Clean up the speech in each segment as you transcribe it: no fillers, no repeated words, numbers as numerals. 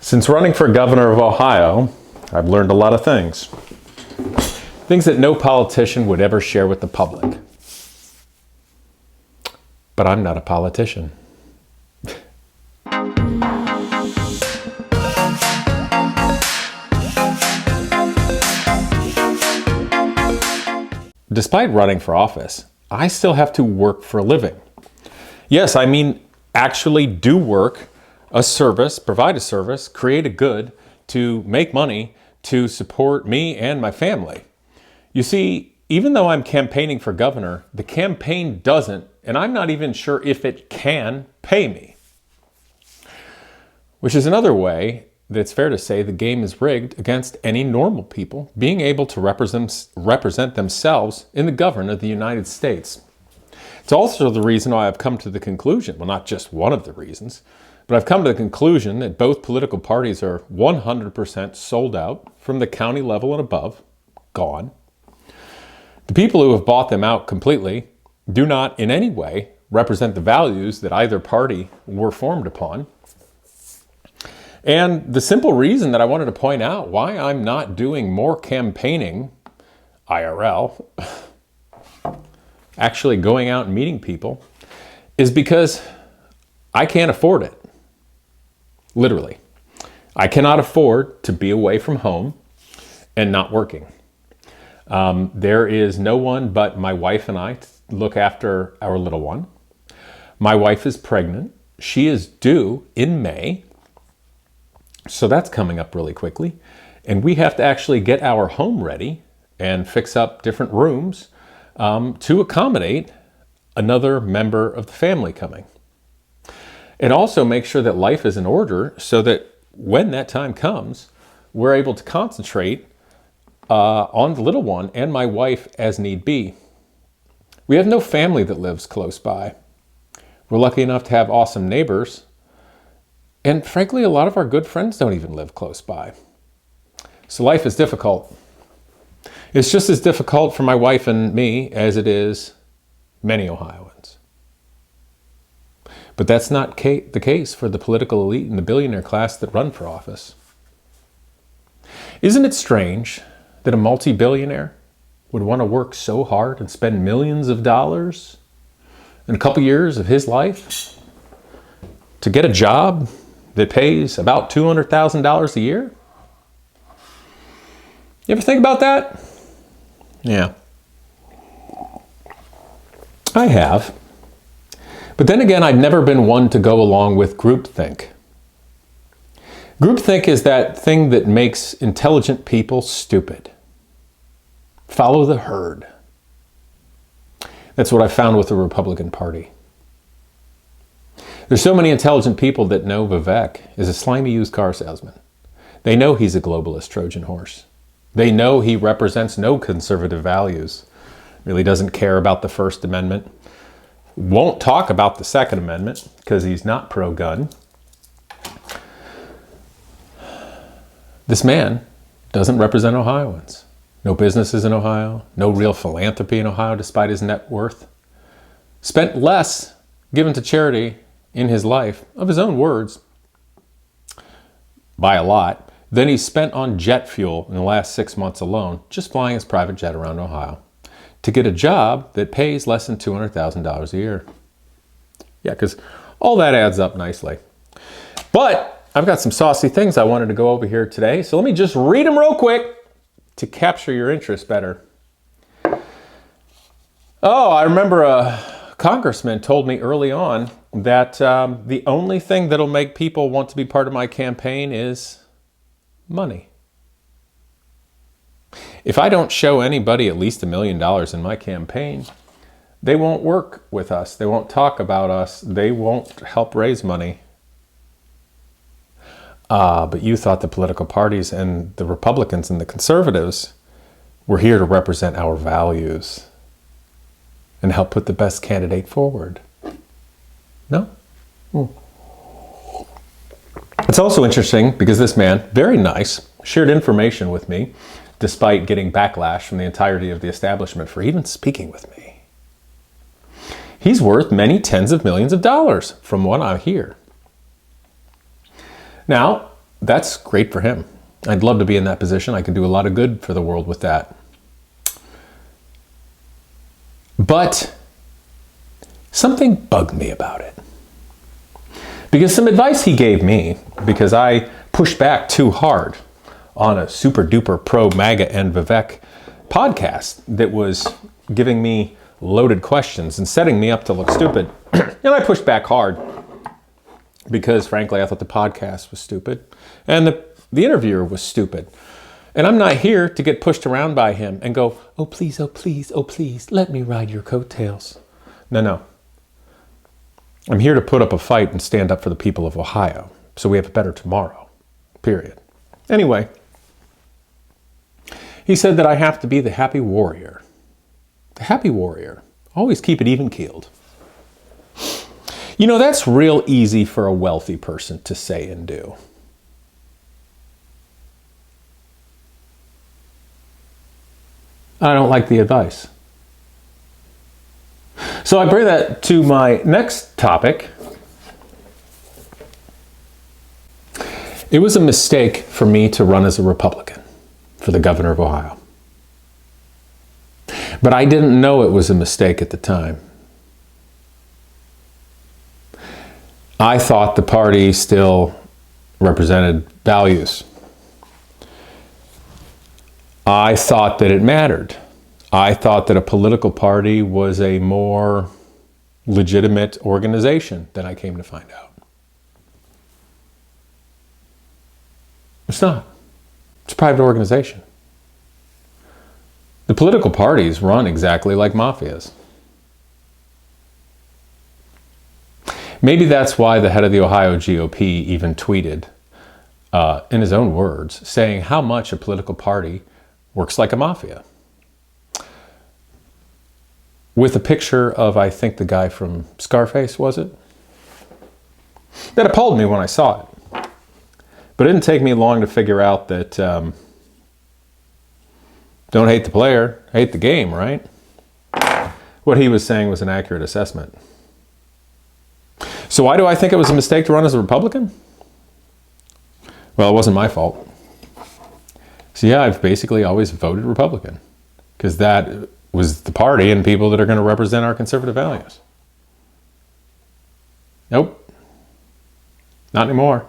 Since running for governor of Ohio, I've learned a lot of things. Things that no politician would ever share with the public. But I'm not a politician. Despite running for office, I still have to work for a living. Yes, I mean actually do work, a service, provide a service, create a good to make money to support me and my family. You see, even though I'm campaigning for governor, the campaign doesn't, and I'm not even sure if it can, pay me. Which is another way that it's fair to say the game is rigged against any normal people being able to represent themselves in the government of the United States. It's also the reason why I've come to the conclusion, well, not just one of the reasons, but I've come to the conclusion that both political parties are 100% sold out from the county level and above, gone. The people who have bought them out completely do not in any way represent the values that either party were formed upon. And the simple reason that I wanted to point out why I'm not doing more campaigning, IRL, actually going out and meeting people, is because I can't afford it. Literally. I cannot afford to be away from home and not working. There is no one but my wife and I to look after our little one. My wife is pregnant. She is due in May. So that's coming up really quickly. And we have to actually get our home ready and fix up different rooms to accommodate another member of the family coming. And also make sure that life is in order so that when that time comes, we're able to concentrate on the little one and my wife as need be. We have no family that lives close by. We're lucky enough to have awesome neighbors. And frankly, a lot of our good friends don't even live close by. So life is difficult. It's just as difficult for my wife and me as it is many Ohioans. But that's not the case for the political elite and the billionaire class that run for office. Isn't it strange that a multi-billionaire would want to work so hard and spend millions of dollars in a couple years of his life to get a job that pays about $200,000 a year? You ever think about that? Yeah. I have. But then again, I've never been one to go along with groupthink. Groupthink is that thing that makes intelligent people stupid. Follow the herd. That's what I found with the Republican Party. There's so many intelligent people that know Vivek is a slimy used car salesman. They know he's a globalist Trojan horse. They know he represents no conservative values. Really doesn't care about the First Amendment. Won't talk about the Second Amendment because he's not pro-gun. This man doesn't represent Ohioans. No businesses in Ohio, no real philanthropy in Ohio despite his net worth. Spent less given to charity in his life, of his own words, by a lot, than he spent on jet fuel in the last 6 months alone, just flying his private jet around Ohio, to get a job that pays less than $200,000 a year. Yeah, because all that adds up nicely. But I've got some saucy things I wanted to go over here today, so let me just read them real quick to capture your interest better. Oh, I remember a congressman told me early on that the only thing that'll make people want to be part of my campaign is money. If I don't show anybody at least $1 million in my campaign, they won't work with us. They won't talk about us. They won't help raise money. But you thought the political parties and the Republicans and the conservatives were here to represent our values and help put the best candidate forward. No? It's also interesting because this man, very nice, shared information with me despite getting backlash from the entirety of the establishment for even speaking with me. He's worth many tens of millions of dollars from what I hear. Now, that's great for him. I'd love to be in that position. I could do a lot of good for the world with that. But something bugged me about it. Because some advice he gave me, because I pushed back too hard on a super duper pro MAGA and Vivek podcast that was giving me loaded questions and setting me up to look stupid. And I pushed back hard because, frankly, I thought the podcast was stupid and the interviewer was stupid. And I'm not here to get pushed around by him and go, oh, please, oh, please, oh, please, let me ride your coattails. No. I'm here to put up a fight and stand up for the people of Ohio so we have a better tomorrow, period. Anyway, he said that I have to be the happy warrior. The happy warrior. Always keep it even-keeled. You know, that's real easy for a wealthy person to say and do. I don't like the advice. So I bring that to my next topic. It was a mistake for me to run as a Republican for the governor of Ohio. But I didn't know it was a mistake at the time. I thought the party still represented values. I thought that it mattered. I thought that a political party was a more legitimate organization than I came to find out. It's not. It's a private organization. The political parties run exactly like mafias. Maybe that's why the head of the Ohio GOP even tweeted, in his own words, saying how much a political party works like a mafia. With a picture of, I think, the guy from Scarface, was it? That appalled me when I saw it. But it didn't take me long to figure out that don't hate the player, hate the game, right? What he was saying was an accurate assessment. So why do I think it was a mistake to run as a Republican? Well, it wasn't my fault. So yeah, I've basically always voted Republican because that was the party and people that are going to represent our conservative values. Nope. Not anymore.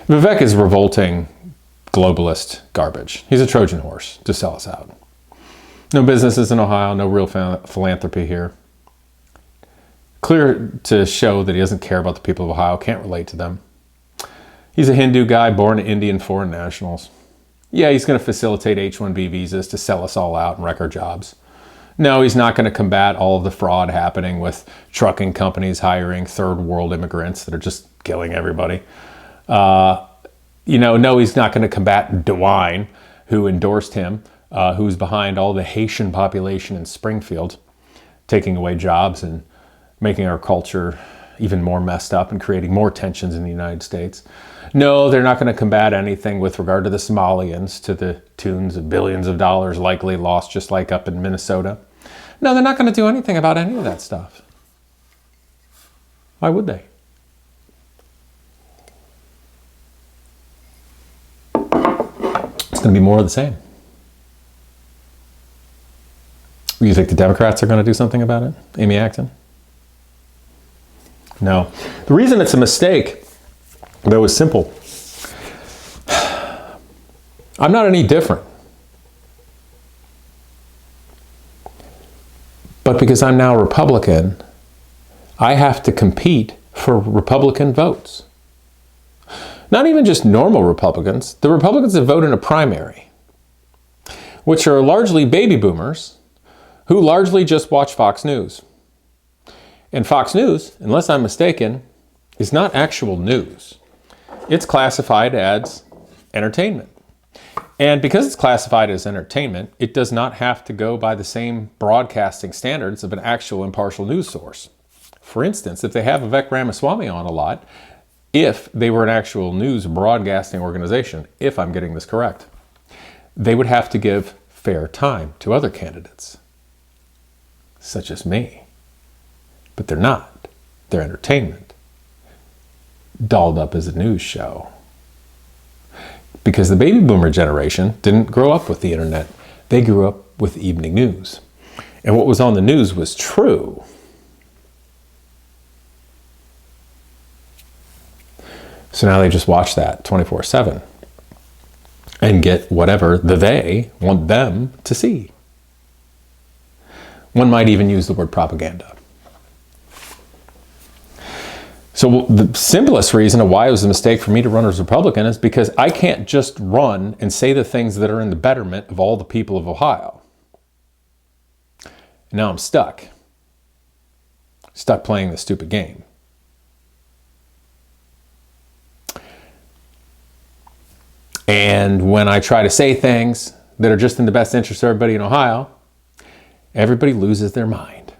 Vivek is revolting globalist garbage. He's a Trojan horse to sell us out. No businesses in Ohio, no real philanthropy here. Clear to show that he doesn't care about the people of Ohio, can't relate to them. He's a Hindu guy born to Indian foreign nationals. Yeah, he's going to facilitate H-1B visas to sell us all out and wreck our jobs. No, he's not going to combat all of the fraud happening with trucking companies hiring third world immigrants that are just killing everybody. No, he's not going to combat DeWine, who endorsed him, who's behind all the Haitian population in Springfield, taking away jobs and making our culture even more messed up and creating more tensions in the United States. No, they're not going to combat anything with regard to the Somalians to the tunes of billions of dollars likely lost just like up in Minnesota. No, they're not going to do anything about any of that stuff. Why would they? It's going to be more of the same. You think the Democrats are going to do something about it? Amy Acton? No. The reason it's a mistake, though, is simple. I'm not any different. But because I'm now a Republican, I have to compete for Republican votes. Not even just normal Republicans, the Republicans that vote in a primary, which are largely baby boomers who largely just watch Fox News. And Fox News, unless I'm mistaken, is not actual news. It's classified as entertainment. And because it's classified as entertainment, it does not have to go by the same broadcasting standards of an actual impartial news source. For instance, if they have Vivek Ramaswamy on a lot, if they were an actual news broadcasting organization, if I'm getting this correct, they would have to give fair time to other candidates, such as me. But they're not. They're entertainment. dolled up as a news show. Because the baby boomer generation didn't grow up with the internet. They grew up with evening news. And what was on the news was true. So now they just watch that 24/7 and get whatever they want them to see. One might even use the word propaganda. So the simplest reason of why it was a mistake for me to run as Republican is because I can't just run and say the things that are in the betterment of all the people of Ohio. Now I'm stuck playing this stupid game. And when I try to say things that are just in the best interest of everybody in Ohio, everybody loses their mind.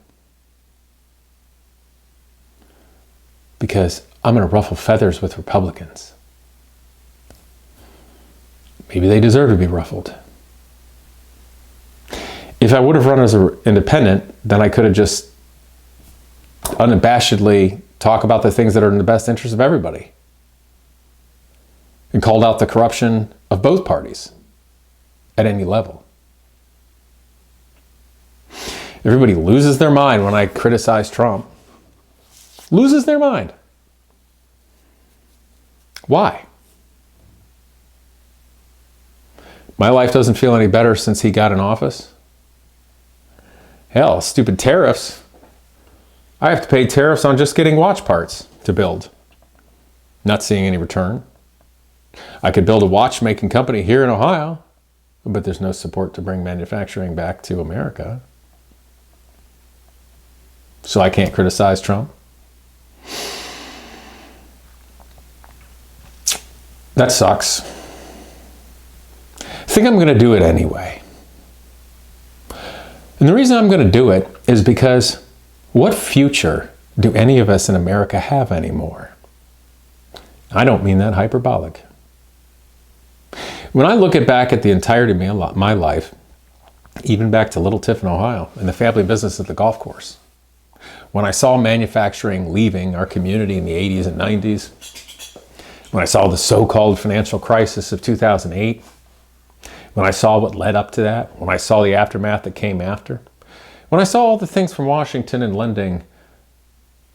Because I'm going to ruffle feathers with Republicans. Maybe they deserve to be ruffled. If I would have run as an independent, then I could have just unabashedly talk about the things that are in the best interest of everybody. And called out the corruption of both parties at any level. Everybody loses their mind when I criticize Trump. Loses their mind. Why? My life doesn't feel any better since he got in office. Hell, stupid tariffs. I have to pay tariffs on just getting watch parts to build. Not seeing any return. I could build a watchmaking company here in Ohio, but there's no support to bring manufacturing back to America. So I can't criticize Trump. That sucks. I think I'm going to do it anyway. And the reason I'm going to do it is because what future do any of us in America have anymore? I don't mean that hyperbolic. When I look back at the entirety of my life, even back to Little Tiffin, Ohio, and the family business at the golf course, when I saw manufacturing leaving our community in the 80s and 90s, when I saw the so-called financial crisis of 2008, when I saw what led up to that, when I saw the aftermath that came after, when I saw all the things from Washington and lending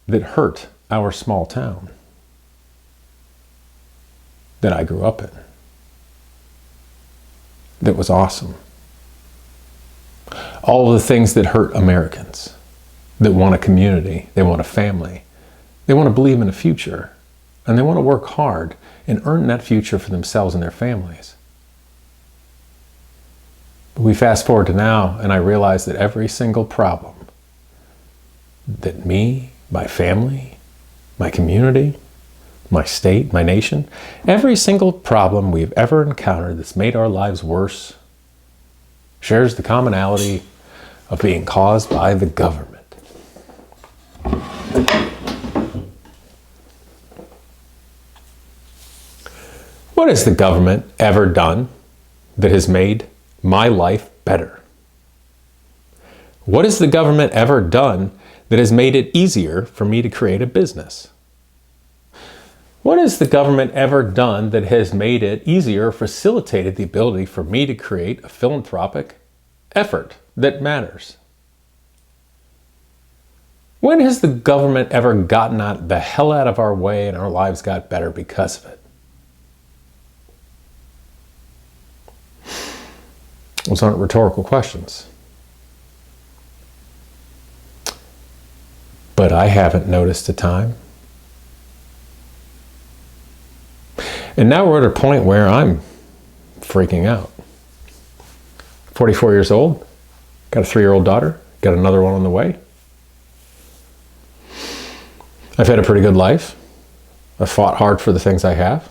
that hurt our small town that I grew up in, that was awesome. All of the things that hurt Americans, that want a community, they want a family, they want to believe in a future, and they want to work hard and earn that future for themselves and their families. But we fast forward to now, and I realize that every single problem that me, my family, my community, my state, my nation, every single problem we've ever encountered that's made our lives worse shares the commonality of being caused by the government. What has the government ever done that has made my life better? What has the government ever done that has made it easier for me to create a business? What has the government ever done that has made it easier or facilitated the ability for me to create a philanthropic effort that matters? When has the government ever gotten the hell out of our way and our lives got better because of it? Those aren't rhetorical questions. But I haven't noticed a time. And now we're at a point where I'm freaking out. 44 years old, got a 3-year-old daughter, got another one on the way. I've had a pretty good life. I've fought hard for the things I have.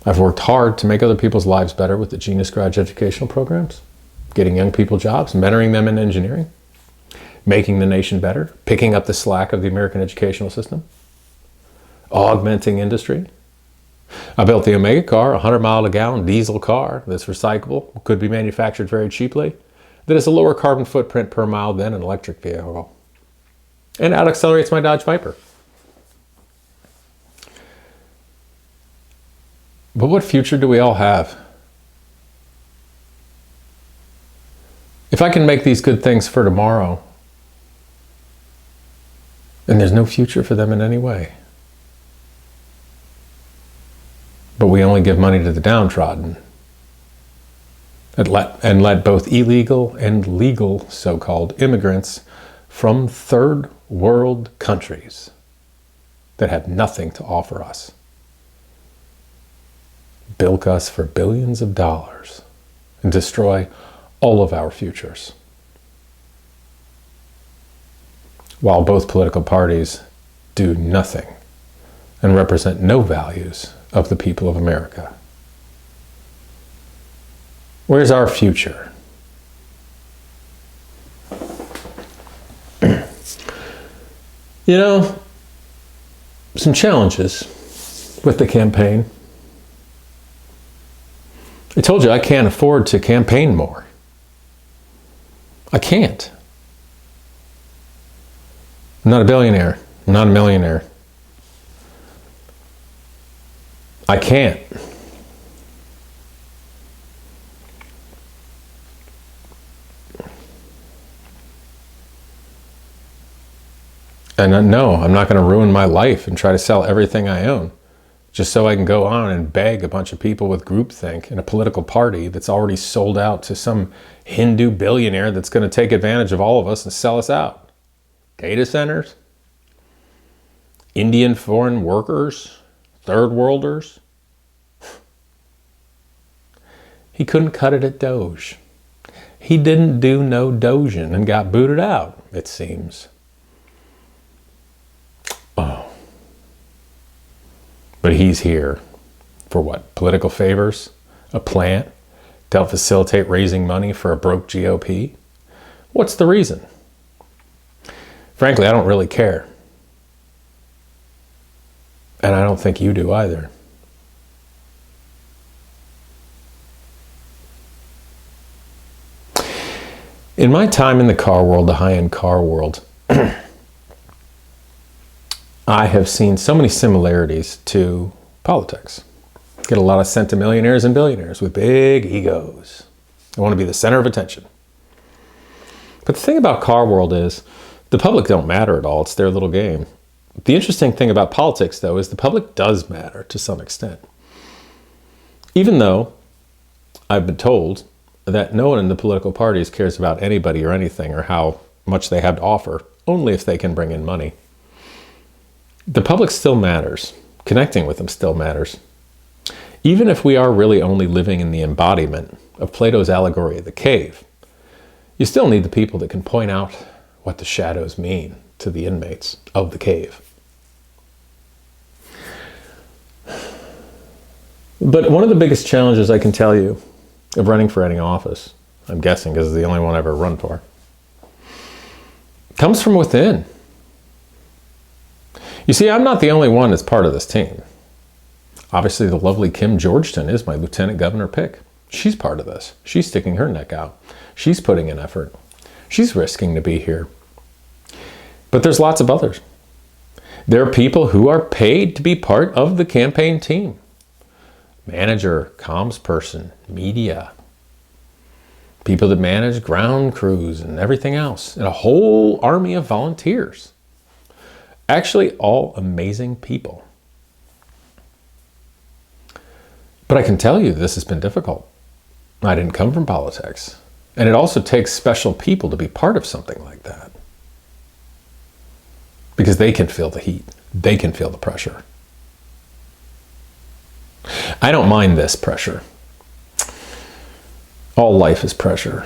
I've worked hard to make other people's lives better with the Genius Garage educational programs, getting young people jobs, mentoring them in engineering, making the nation better, picking up the slack of the American educational system, augmenting industry. I built the Omega car, a 100-mile-a-gallon diesel car that's recyclable, could be manufactured very cheaply, that has a lower carbon footprint per mile than an electric vehicle. And out accelerates my Dodge Viper. But what future do we all have? If I can make these good things for tomorrow, then there's no future for them in any way. But we only give money to the downtrodden and let both illegal and legal so-called immigrants from third world countries that have nothing to offer us bilk us for billions of dollars and destroy all of our futures. While both political parties do nothing and represent no values of the people of America. Where's our future? You know, some challenges with the campaign. I told you I can't afford to campaign more. I can't. I'm not a billionaire. I'm not a millionaire. I can't. And no, I'm not going to ruin my life and try to sell everything I own just so I can go on and beg a bunch of people with groupthink in a political party that's already sold out to some Hindu billionaire that's going to take advantage of all of us and sell us out. Data centers, Indian foreign workers, third worlders. He couldn't cut it at Doge. He didn't do no Dojin and got booted out, it seems. Oh. But he's here for what? Political favors? A plant? To help facilitate raising money for a broke GOP? What's the reason? Frankly, I don't really care. And I don't think you do either. In my time in the car world, the high-end car world, I have seen so many similarities to politics. Get a lot of centimillionaires and billionaires with big egos. They want to be the center of attention. But the thing about car world is the public don't matter at all. It's their little game. The interesting thing about politics, though, is the public does matter to some extent. Even though I've been told that no one in the political parties cares about anybody or anything or how much they have to offer, only if they can bring in money. The public still matters. Connecting with them still matters. Even if we are really only living in the embodiment of Plato's allegory of the cave, you still need the people that can point out what the shadows mean to the inmates of the cave. But one of the biggest challenges I can tell you of running for any office, I'm guessing because it's the only one I've ever run for, comes from within. You see, I'm not the only one that's part of this team. Obviously, the lovely Kim Georgeton is my lieutenant governor pick. She's part of this. She's sticking her neck out. She's putting in effort. She's risking to be here. But there's lots of others. There are people who are paid to be part of the campaign team. Manager, comms person, media. People that manage ground crews and everything else. And a whole army of volunteers. Actually, all amazing people. But I can tell you this has been difficult. I didn't come from politics. And it also takes special people to be part of something like that. Because they can feel the heat. They can feel the pressure. I don't mind this pressure. All life is pressure.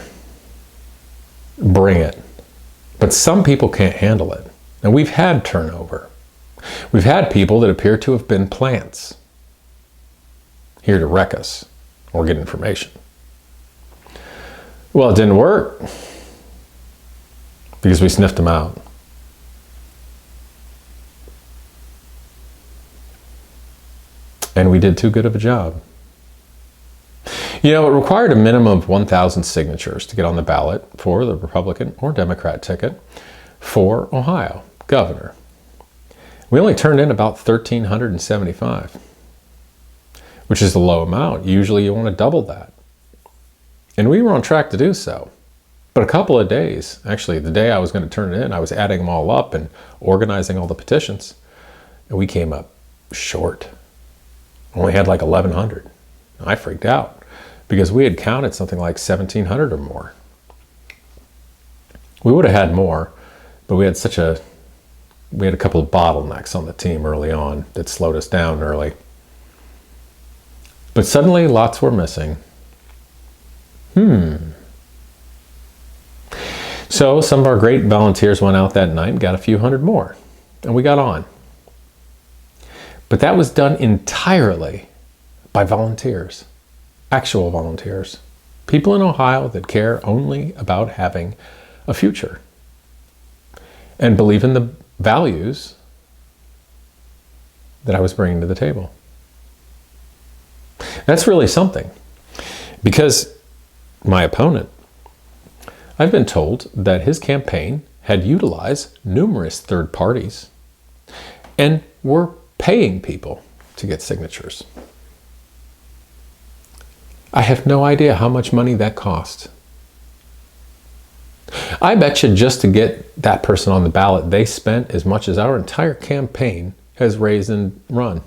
Bring it. But some people can't handle it. And we've had turnover. We've had people that appear to have been plants, here to wreck us or get information. Well, it didn't work because we sniffed them out. And we did too good of a job. You know, it required a minimum of 1,000 signatures to get on the ballot for the Republican or Democrat ticket for Ohio governor. We only turned in about 1,375. which is a low amount. Usually you want to double that. And we were on track to do so. But a couple of days, actually the day I was going to turn it in, I was adding them all up and organizing all the petitions. And we came up short. Only had like 1,100. I freaked out because we had counted something like 1,700 or more. We would have had more, but we had a couple of bottlenecks on the team early on that slowed us down early. But suddenly lots were missing. So some of our great volunteers went out that night and got a few hundred more, and we got on. But that was done entirely by volunteers, actual volunteers, people in Ohio that care only about having a future and believe in the values that I was bringing to the table. That's really something, because my opponent, I've been told that his campaign had utilized numerous third parties and were paying people to get signatures. I have no idea how much money that cost. I bet you just to get that person on the ballot, they spent as much as our entire campaign has raised and run.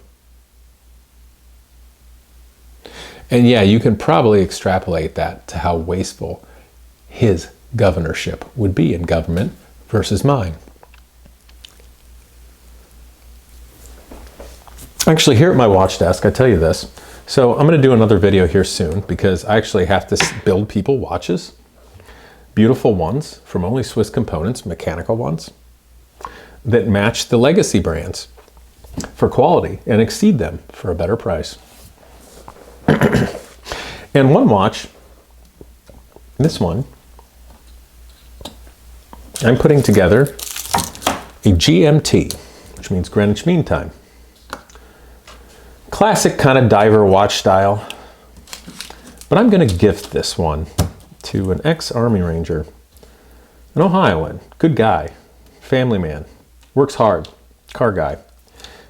And yeah, you can probably extrapolate that to how wasteful his governorship would be in government versus mine. Actually, here at my watch desk, I tell you this. So I'm going to do another video here soon because I actually have to build people watches. Beautiful ones from only Swiss components, mechanical ones, that match the legacy brands for quality and exceed them for a better price. And one watch, this one, I'm putting together a GMT, which means Greenwich Mean Time. Classic kind of diver watch style. But I'm going to gift this one to an ex-Army Ranger, an Ohioan, good guy, family man, works hard, car guy.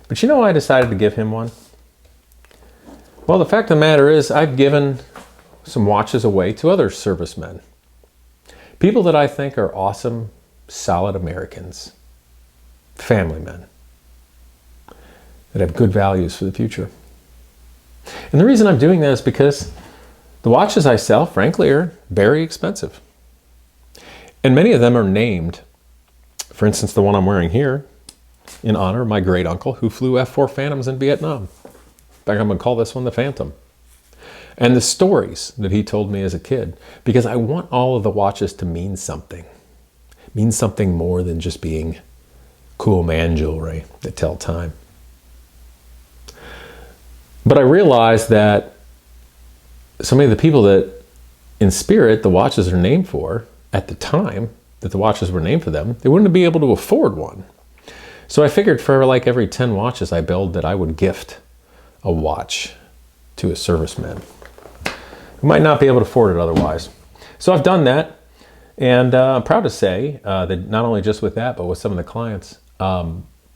But you know why I decided to give him one? Well, the fact of the matter is I've given some watches away to other servicemen. People that I think are awesome, solid Americans, family men that have good values for the future. And the reason I'm doing that is because the watches I sell, frankly, are very expensive. And many of them are named, for instance, the one I'm wearing here, in honor of my great uncle who flew F-4 Phantoms in Vietnam. In fact, I'm going to call this one the Phantom. And the stories that he told me as a kid, because I want all of the watches to mean something. Mean something more than just being cool man jewelry that tell time. But I realized that so many of the people that, in spirit, the watches are named for, at the time that the watches were named for them, they wouldn't be able to afford one. So I figured for like every 10 watches I build that I would gift a watch to a serviceman who might not be able to afford it otherwise. So I've done that, and I'm proud to say that not only just with that, but with some of the clients,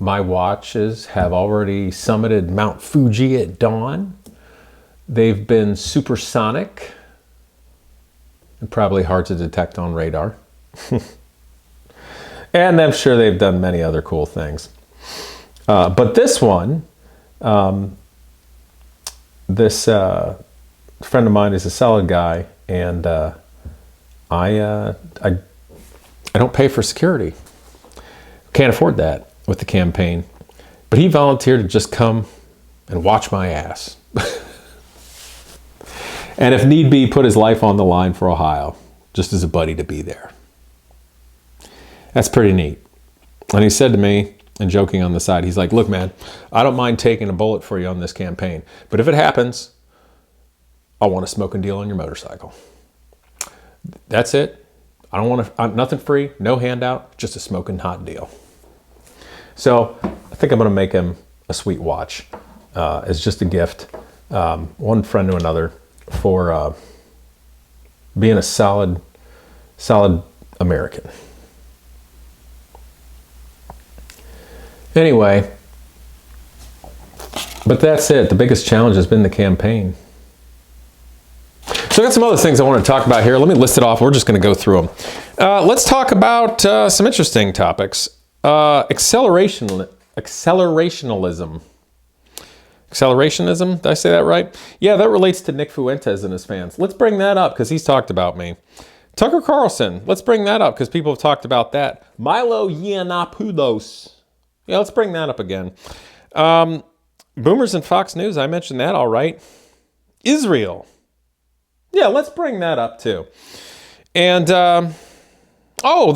my watches have already summited Mount Fuji at dawn. They've been supersonic and probably hard to detect on radar. And I'm sure they've done many other cool things. But this one, this friend of mine is a solid guy, and I don't pay for security. Can't afford that with the campaign. But he volunteered to just come and watch my ass. And if need be, put his life on the line for Ohio, just as a buddy to be there. That's pretty neat. And he said to me, and joking on the side, he's like, look, man, I don't mind taking a bullet for you on this campaign, but if it happens, I want a smoking deal on your motorcycle. That's it. I don't want to, nothing free, no handout, just a smoking hot deal. So I think I'm going to make him a sweet watch as just a gift, one friend to another, for being a solid American. Anyway, But that's it. The biggest challenge has been the campaign. So I got some other things I want to talk about here. Let me list it off. We're just going to go through them. Let's talk about some interesting topics. Accelerationalism. Accelerationism, did I say that right? Yeah, that relates to Nick Fuentes and his fans. Let's bring that up because he's talked about me. Tucker Carlson, let's bring that up because people have talked about that. Milo Yianopolous. Yeah, let's bring that up again. Boomers and Fox News, I mentioned that, all right. Israel. Yeah, let's bring that up too. And, there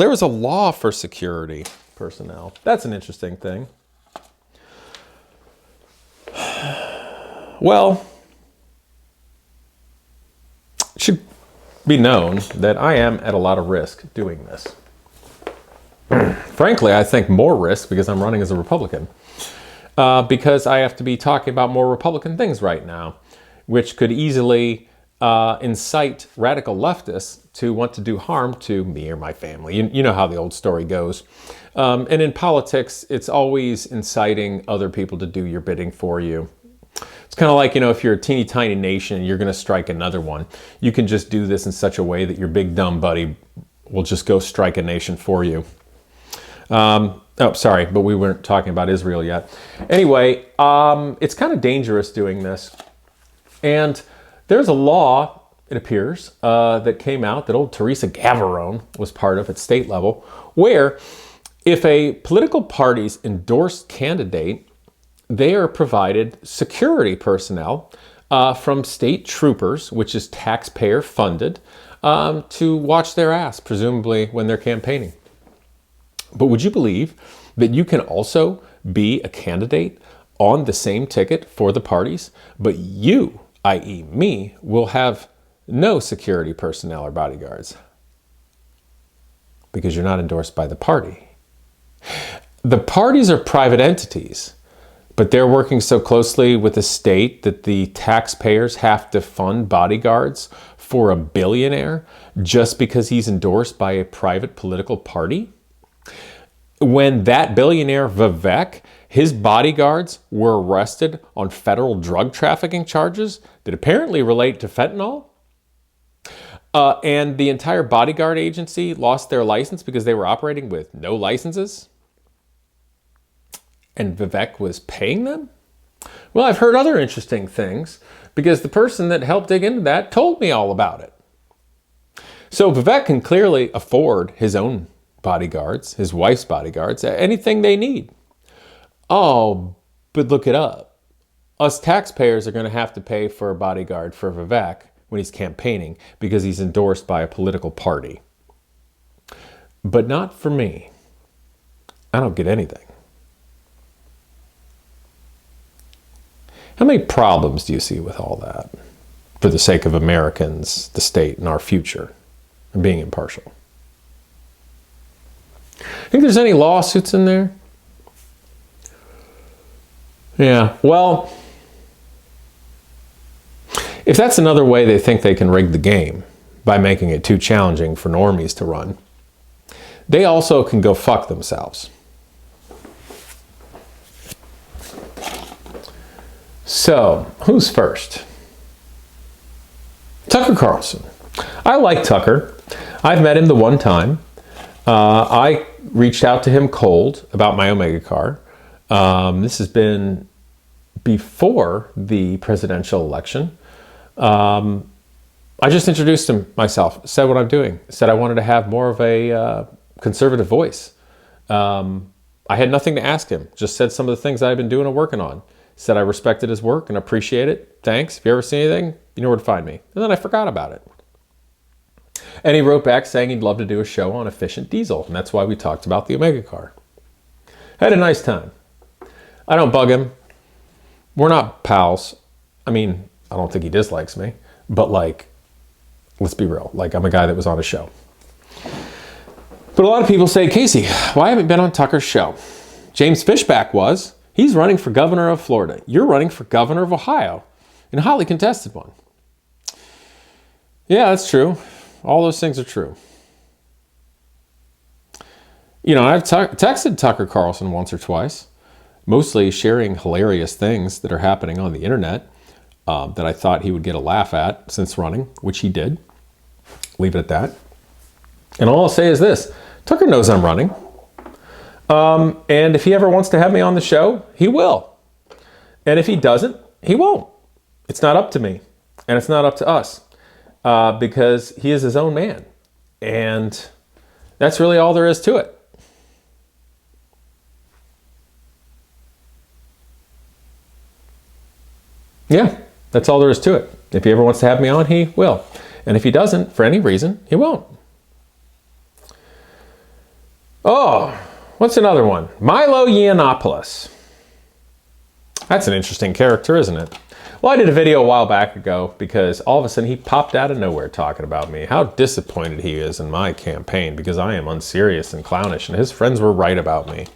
was a law for security personnel. That's an interesting thing. Well, it should be known that I am at a lot of risk doing this. Frankly, I think more risk because I'm running as a Republican. Because I have to be talking about more Republican things right now, which could easily incite radical leftists to want to do harm to me or my family. You know how the old story goes. And in politics, it's always inciting other people to do your bidding for you. It's kind of like, if you're a teeny tiny nation and you're going to strike another one, you can just do this in such a way that your big dumb buddy will just go strike a nation for you. Sorry, but we weren't talking about Israel yet. Anyway, it's kind of dangerous doing this. And there's a law, it appears, that came out that old Teresa Gavarone was part of at state level, where if a political party's endorsed candidate, they are provided security personnel from state troopers, which is taxpayer funded, to watch their ass, presumably when they're campaigning. But would you believe that you can also be a candidate on the same ticket for the parties, but you, i.e. me, will have no security personnel or bodyguards because you're not endorsed by the party. The parties are private entities, but they're working so closely with the state that the taxpayers have to fund bodyguards for a billionaire just because he's endorsed by a private political party. When that billionaire, Vivek, his bodyguards were arrested on federal drug trafficking charges that apparently relate to fentanyl, and the entire bodyguard agency lost their license because they were operating with no licenses, and Vivek was paying them? Well, I've heard other interesting things because the person that helped dig into that told me all about it. So Vivek can clearly afford his own bodyguards, his wife's bodyguards, anything they need. Oh, but look it up. Us taxpayers are going to have to pay for a bodyguard for Vivek when he's campaigning because he's endorsed by a political party. But not for me. I don't get anything. How many problems do you see with all that for the sake of Americans, the state, and our future, and being impartial? Think there's any lawsuits in there? Yeah, well, if that's another way they think they can rig the game by making it too challenging for normies to run, they also can go fuck themselves. So, who's first? Tucker Carlson. I like Tucker. I've met him the one time. I reached out to him cold about my Omega car. This has been before the presidential election. I just introduced him myself, said what I'm doing, said I wanted to have more of a conservative voice. I had nothing to ask him, just said some of the things I've been doing and working on. Said I respected his work and appreciate it. Thanks. If you ever see anything, you know where to find me. And then I forgot about it. And he wrote back saying he'd love to do a show on efficient diesel. And that's why we talked about the Omega car. Had a nice time. I don't bug him. We're not pals. I mean, I don't think he dislikes me. But let's be real. I'm a guy that was on a show. But a lot of people say, Casey, why haven't you been on Tucker's show? James Fishback was. He's running for governor of Florida. You're running for governor of Ohio in a highly contested one. Yeah, that's true. All those things are true. I've texted Tucker Carlson once or twice. mostly sharing hilarious things that are happening on the internet that I thought he would get a laugh at since running, which he did. Leave it at that. And all I'll say is this: Tucker knows I'm running. And if he ever wants to have me on the show, he will. And if he doesn't, he won't. It's not up to me. And it's not up to us. Because he is his own man. And that's really all there is to it. Yeah, that's all there is to it. If he ever wants to have me on, he will. And if he doesn't, for any reason, he won't. Oh, what's another one? Milo Yianopolous. That's an interesting character, isn't it? Well, I did a video a while back ago because all of a sudden he popped out of nowhere talking about me. How disappointed he is in my campaign because I am unserious and clownish and his friends were right about me.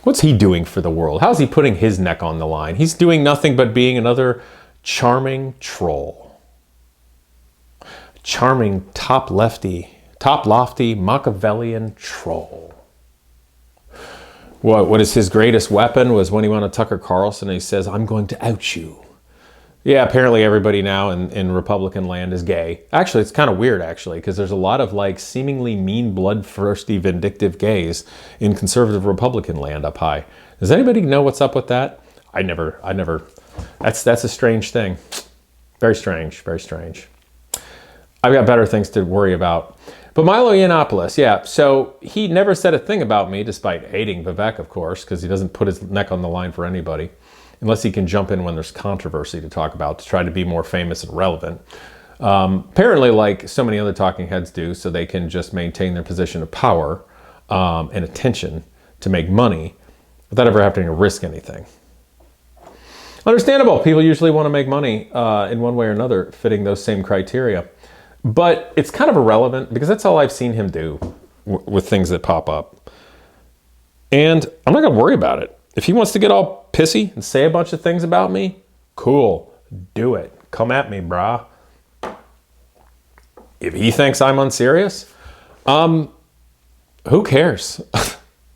What's he doing for the world? How's he putting his neck on the line? He's doing nothing but being another charming troll. Charming, top lofty, Machiavellian troll. What is his greatest weapon was when he went on Tucker Carlson and he says, "I'm going to out you." Yeah, apparently everybody now in Republican land is gay. Actually, it's kind of weird, actually, because there's a lot of like seemingly mean, bloodthirsty, vindictive gays in conservative Republican land up high. Does anybody know what's up with that? I never. That's a strange thing. Very strange, very strange. I've got better things to worry about. But Milo Yianopolous, yeah, so he never said a thing about me, despite hating Vivek, of course, because he doesn't put his neck on the line for anybody, unless he can jump in when there's controversy to talk about, to try to be more famous and relevant. Apparently, like so many other talking heads do, so they can just maintain their position of power and attention to make money without ever having to risk anything. Understandable. People usually want to make money in one way or another, fitting those same criteria. But it's kind of irrelevant because that's all I've seen him do with things that pop up. And I'm not going to worry about it. If he wants to get all pissy and say a bunch of things about me, cool, do it. Come at me, brah. If he thinks I'm unserious, who cares?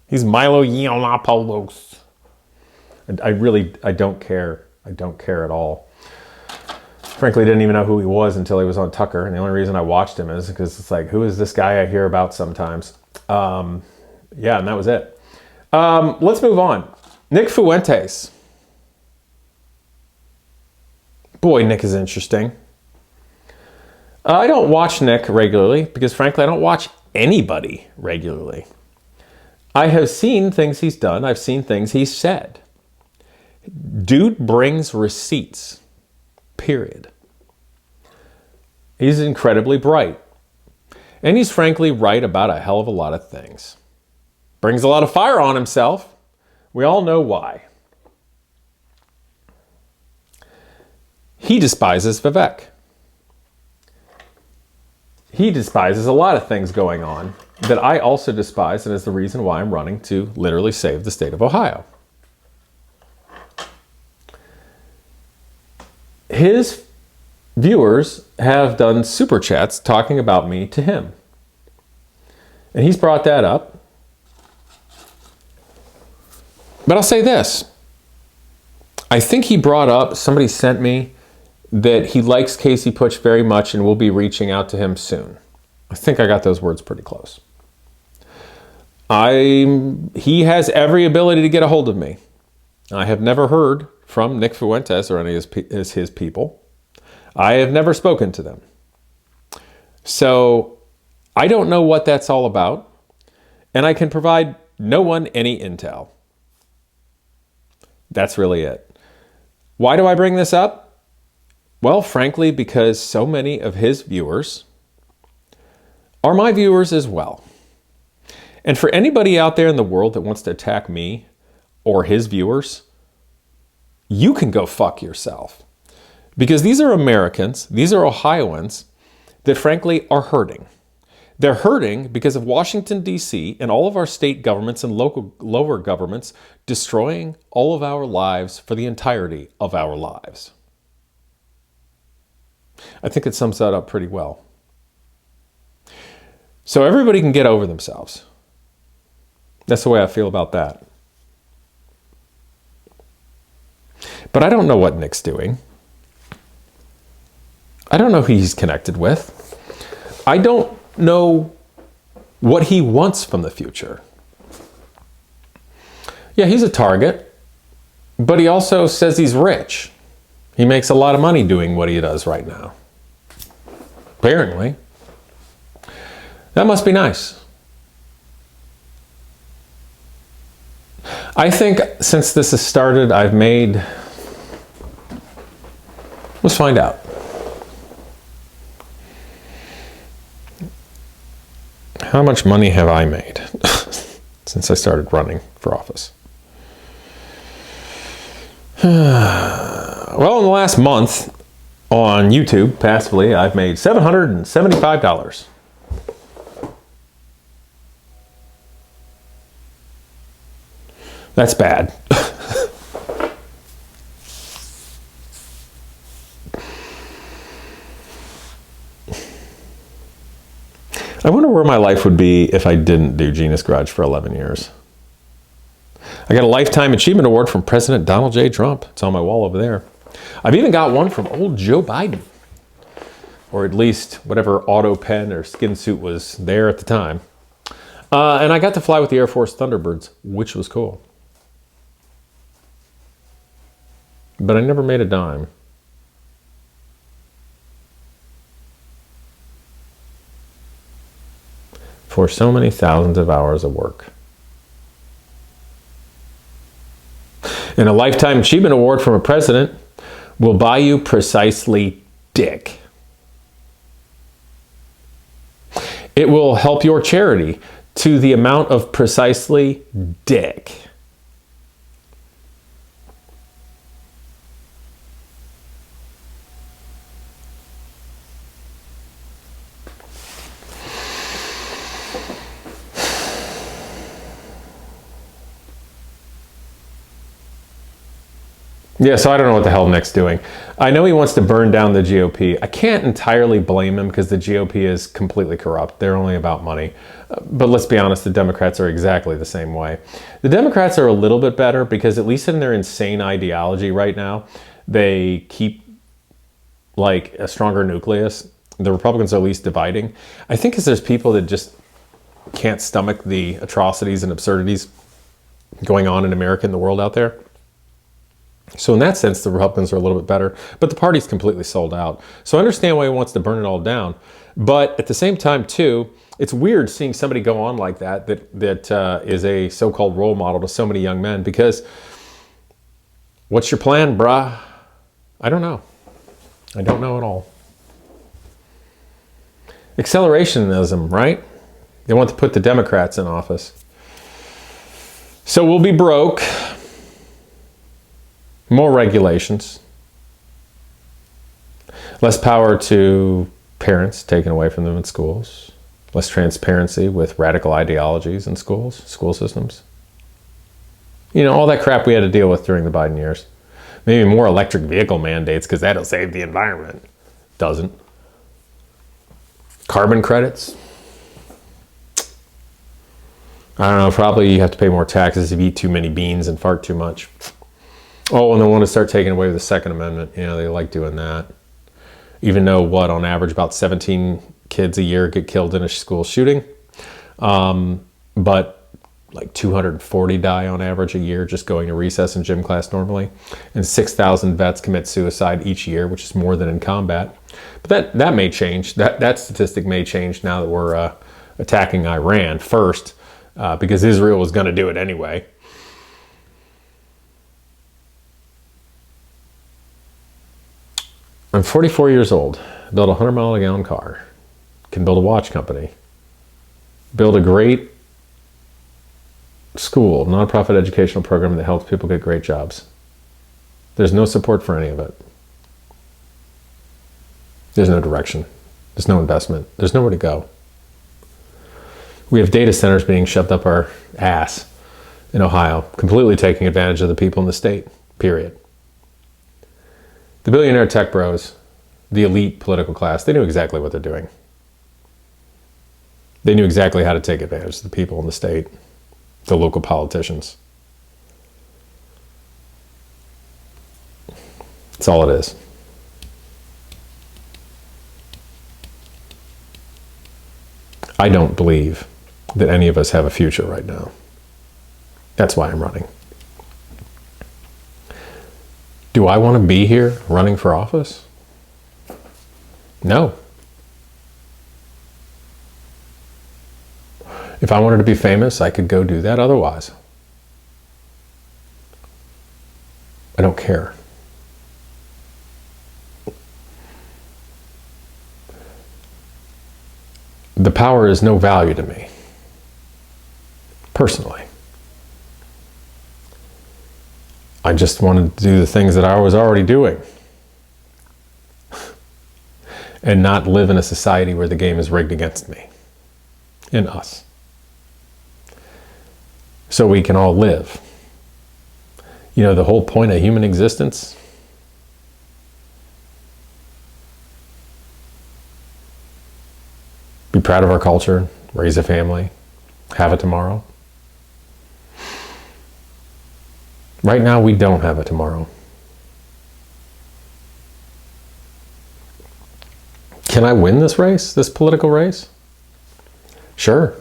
He's Milo Yianopolous. I don't care. I don't care at all. Frankly, didn't even know who he was until he was on Tucker. And the only reason I watched him is because it's like, who is this guy I hear about sometimes? Yeah, and that was it. Let's move on. Nick Fuentes. Boy, Nick is interesting. I don't watch Nick regularly because, frankly, I don't watch anybody regularly. I have seen things he's done. I've seen things he's said. Dude brings receipts. Period. He's incredibly bright. And he's frankly right about a hell of a lot of things. Brings a lot of fire on himself. We all know why. He despises Vivek. He despises a lot of things going on that I also despise, and is the reason why I'm running to literally save the state of Ohio. His viewers have done super chats talking about me to him. And he's brought that up. But I'll say this. I think he brought up, somebody sent me, that he likes Casey Putsch very much and will be reaching out to him soon. I think I got those words pretty close. He has every ability to get a hold of me. I have never heard from Nick Fuentes or any of his people. I have never spoken to them. So I don't know what that's all about, and I can provide no one any intel. That's really it. Why do I bring this up? Well, frankly, because so many of his viewers are my viewers as well. And for anybody out there in the world that wants to attack me or his viewers, you can go fuck yourself. Because these are Americans, these are Ohioans that frankly are hurting. They're hurting because of Washington, D.C. and all of our state governments and lower governments destroying all of our lives for the entirety of our lives. I think it sums that up pretty well. So everybody can get over themselves. That's the way I feel about that. But I don't know what Nick's doing. I don't know who he's connected with. I don't know what he wants from the future. Yeah, he's a target, but he also says he's rich. He makes a lot of money doing what he does right now. Apparently. That must be nice. I think since this has started, I've made... Let's find out. How much money have I made since I started running for office? Well, in the last month on YouTube, passively, I've made $775. That's bad. I wonder where my life would be if I didn't do Genius Garage for 11 years. I got a Lifetime Achievement Award from President Donald J. Trump. It's on my wall over there. I've even got one from old Joe Biden. Or at least whatever auto pen or skin suit was there at the time. And I got to fly with the Air Force Thunderbirds, which was cool. But I never made a dime. For so many thousands of hours of work. And a Lifetime Achievement Award from a president will buy you precisely dick. It will help your charity to the amount of precisely dick. Yeah, so I don't know what the hell Nick's doing. I know he wants to burn down the GOP. I can't entirely blame him because the GOP is completely corrupt. They're only about money. But let's be honest, the Democrats are exactly the same way. The Democrats are a little bit better because at least in their insane ideology right now, they keep like a stronger nucleus. The Republicans are least dividing. I think because there's people that just can't stomach the atrocities and absurdities going on in America and the world out there. So in that sense, the Republicans are a little bit better, but the party's completely sold out. So I understand why he wants to burn it all down. But at the same time, too, it's weird seeing somebody go on like that is a so-called role model to so many young men, because what's your plan, brah? I don't know. I don't know at all. Accelerationism, right? They want to put the Democrats in office. So we'll be broke. More regulations, less power to parents taken away from them in schools, less transparency with radical ideologies in schools, school systems. You know, all that crap we had to deal with during the Biden years. Maybe more electric vehicle mandates because that'll save the environment. Doesn't. Carbon credits. I don't know, probably you have to pay more taxes if you eat too many beans and fart too much. Oh, and they want to start taking away the Second Amendment. You know, they like doing that. Even though, on average, about 17 kids a year get killed in a school shooting. But like 240 die on average a year just going to recess and gym class normally. And 6,000 vets commit suicide each year, which is more than in combat. But that may change. That statistic may change now that we're attacking Iran first, because Israel was going to do it anyway. I'm 44 years old, built a 100-mile-a-gallon car, can build a watch company, build a great school, nonprofit educational program that helps people get great jobs. There's no support for any of it. There's no direction. There's no investment. There's nowhere to go. We have data centers being shoved up our ass in Ohio, completely taking advantage of the people in the state, period. The billionaire tech bros, the elite political class, they knew exactly what they're doing. They knew exactly how to take advantage of the people in the state, the local politicians. That's all it is. I don't believe that any of us have a future right now. That's why I'm running. Do I want to be here running for office? No. If I wanted to be famous, I could go do that otherwise. I don't care. The power is no value to me, personally. I just wanted to do the things that I was already doing and not live in a society where the game is rigged against me and us. So we can all live. You know, the whole point of human existence, be proud of our culture, raise a family, have a tomorrow. Right now, we don't have a tomorrow. Can I win this race, this political race? Sure.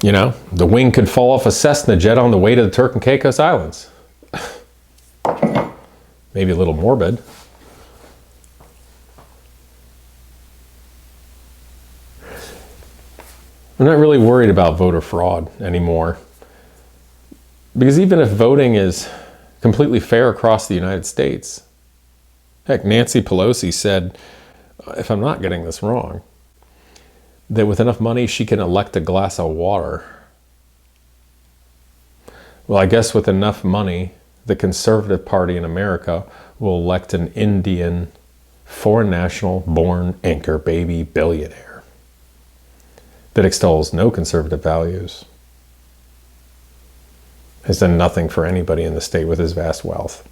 You know, the wing could fall off a Cessna jet on the way to the Turk and Caicos Islands. Maybe a little morbid. I'm not really worried about voter fraud anymore. Because even if voting is completely fair across the United States, heck, Nancy Pelosi said, if I'm not getting this wrong, that with enough money she can elect a glass of water. Well, I guess with enough money, the Conservative Party in America will elect an Indian, foreign national, born anchor baby billionaire that extols no conservative values, has done nothing for anybody in the state with his vast wealth,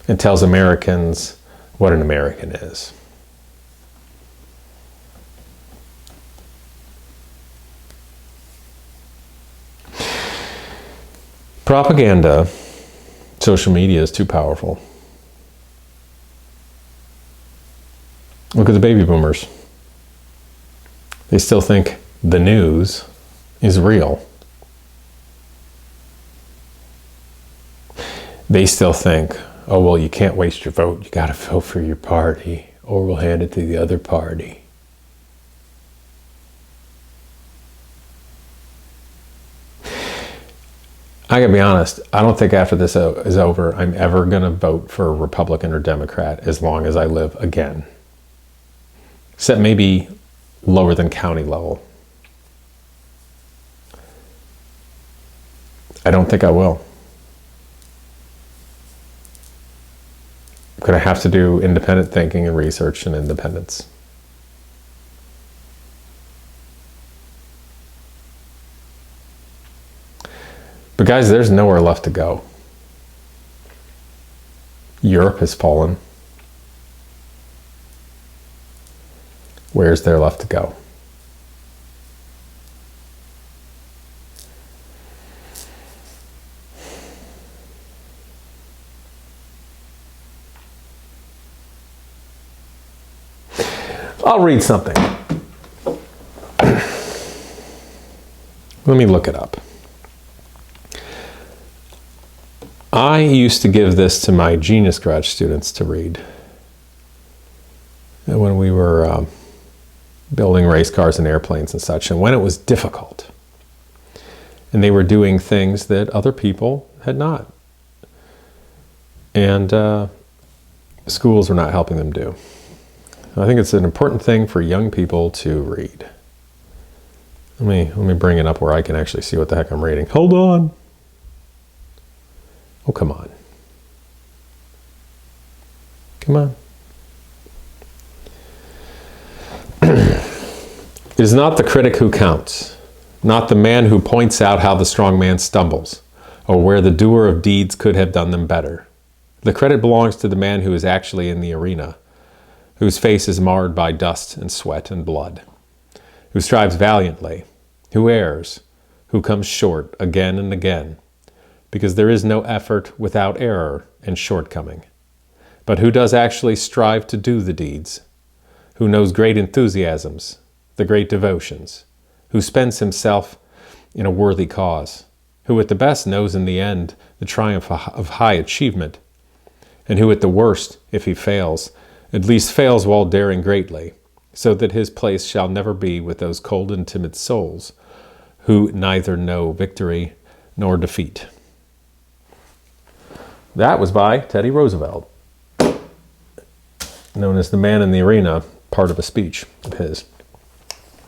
and tells Americans what an American is. Propaganda, social media is too powerful. Look at the baby boomers. They still think the news is real. They still think, oh, well, you can't waste your vote. You got to vote for your party, or we'll hand it to the other party. I gotta be honest, I don't think after this is over, I'm ever gonna vote for a Republican or Democrat as long as I live again. Except maybe lower than county level. I don't think I will. I'm gonna have to do independent thinking and research and independence. But guys, there's nowhere left to go. Europe has fallen. Where's there left to go? I'll read something. Let me look it up. I used to give this to my Genius Garage students to read when we were building race cars and airplanes and such, and when it was difficult. And they were doing things that other people had not. And schools were not helping them do. I think it's an important thing for young people to read. Let me bring it up where I can actually see what the heck I'm reading. Hold on. Oh, come on. Come on. It is not the critic who counts, not the man who points out how the strong man stumbles, or where the doer of deeds could have done them better. The credit belongs to the man who is actually in the arena, whose face is marred by dust and sweat and blood, who strives valiantly, who errs, who comes short again and again, because there is no effort without error and shortcoming. But who does actually strive to do the deeds? Who knows great enthusiasms, the great devotions? Who spends himself in a worthy cause? Who at the best knows in the end the triumph of high achievement? And who at the worst, if he fails, at least fails while daring greatly, so that his place shall never be with those cold and timid souls who neither know victory nor defeat. That was by Teddy Roosevelt, known as the man in the arena, part of a speech of his.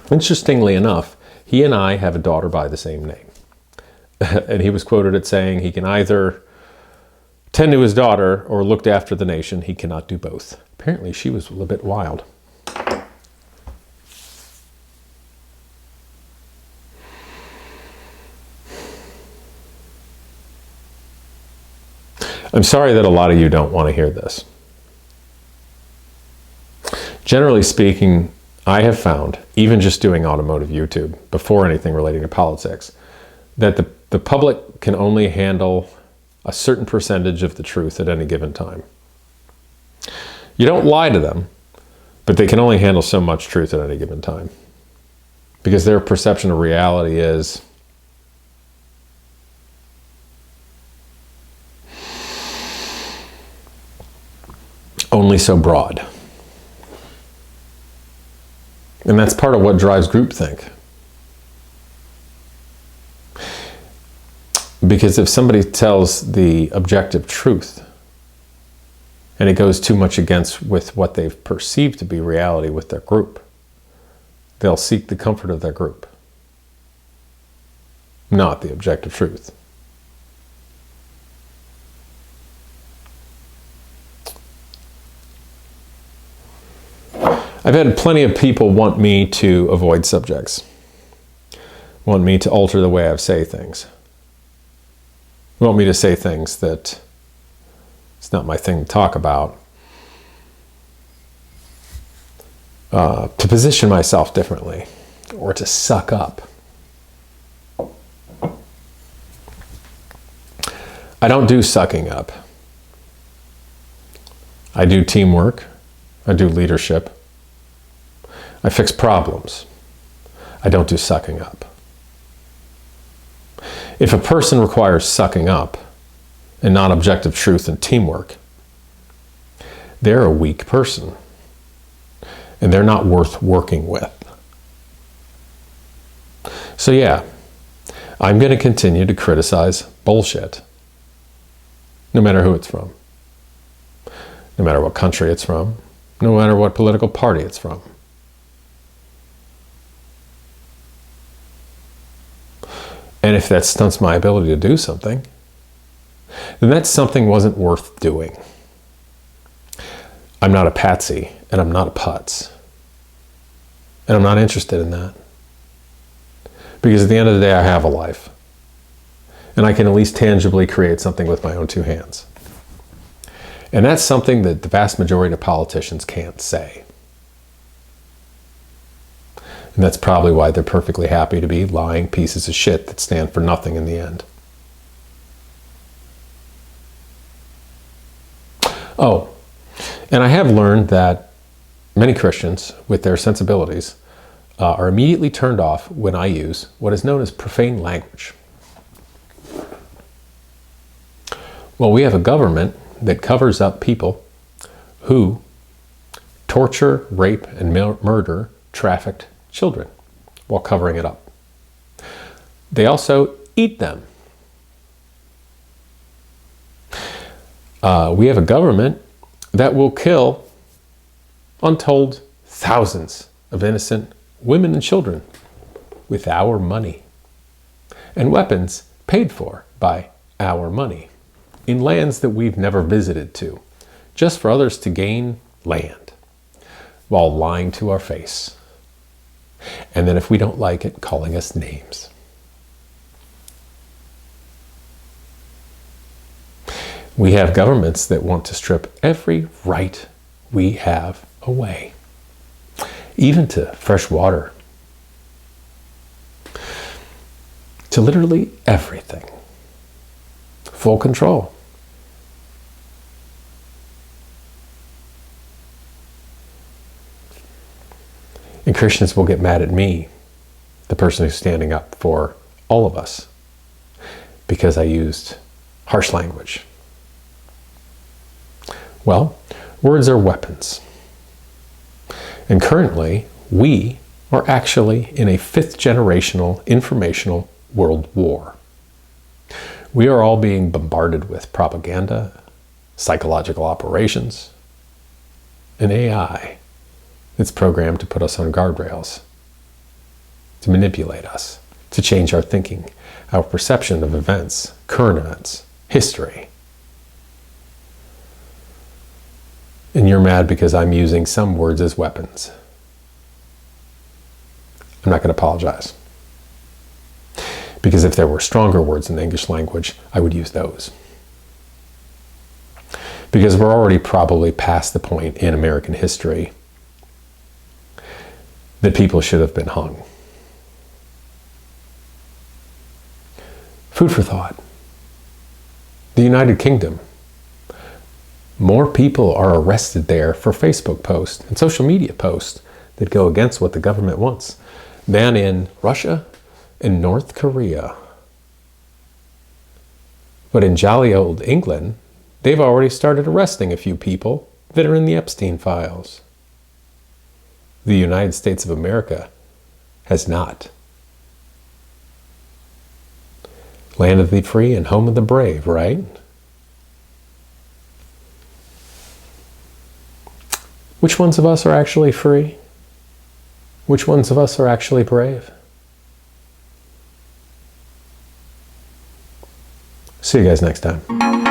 Interestingly enough, he and I have a daughter by the same name. And he was quoted as saying he can either tend to his daughter or look after the nation. He cannot do both. Apparently she was a little bit wild. I'm sorry that a lot of you don't want to hear this. Generally speaking, I have found, even just doing automotive YouTube, before anything relating to politics, that the public can only handle a certain percentage of the truth at any given time. You don't lie to them, but they can only handle so much truth at any given time, because their perception of reality is only so broad. And that's part of what drives groupthink. Because if somebody tells the objective truth and it goes too much against with what they've perceived to be reality with their group, they'll seek the comfort of their group, not the objective truth. I've had plenty of people want me to avoid subjects, want me to alter the way I say things, want me to say things that it's not my thing to talk about, to position myself differently, or to suck up. I don't do sucking up. I do teamwork. I do leadership. I fix problems. I don't do sucking up. If a person requires sucking up and not objective truth and teamwork, they're a weak person and they're not worth working with. So yeah, I'm going to continue to criticize bullshit, no matter who it's from, no matter what country it's from, no matter what political party it's from. And if that stunts my ability to do something, then that something wasn't worth doing. I'm not a patsy, and I'm not a putz. And I'm not interested in that. Because at the end of the day, I have a life. And I can at least tangibly create something with my own two hands. And that's something that the vast majority of politicians can't say. And that's probably why they're perfectly happy to be lying pieces of shit that stand for nothing in the end. Oh, and I have learned that many Christians, with their sensibilities, are immediately turned off when I use what is known as profane language. Well, we have a government that covers up people who torture, rape, and murder trafficked children while covering it up. They also eat them. We have a government that will kill untold thousands of innocent women and children with our money, and weapons paid for by our money in lands that we've never visited to, just for others to gain land while lying to our face. And then if we don't like it, calling us names. We have governments that want to strip every right we have away, even to fresh water, to literally everything. full control. And Christians will get mad at me, the person who's standing up for all of us, because I used harsh language. Well, words are weapons. And currently, we are actually in a fifth-generational informational world war. We are all being bombarded with propaganda, psychological operations, and AI that's programmed to put us on guardrails, to manipulate us, to change our thinking, our perception of events, current events, history. And you're mad because I'm using some words as weapons. I'm not going to apologize. Because if there were stronger words in the English language, I would use those. Because we're already probably past the point in American history that people should have been hung. Food for thought. The United Kingdom. More people are arrested there for Facebook posts and social media posts that go against what the government wants than in Russia and North Korea. But in jolly old England, they've already started arresting a few people that are in the Epstein files. The United States of America has not. Land of the free and home of the brave, right? Which ones of us are actually free? Which ones of us are actually brave? See you guys next time.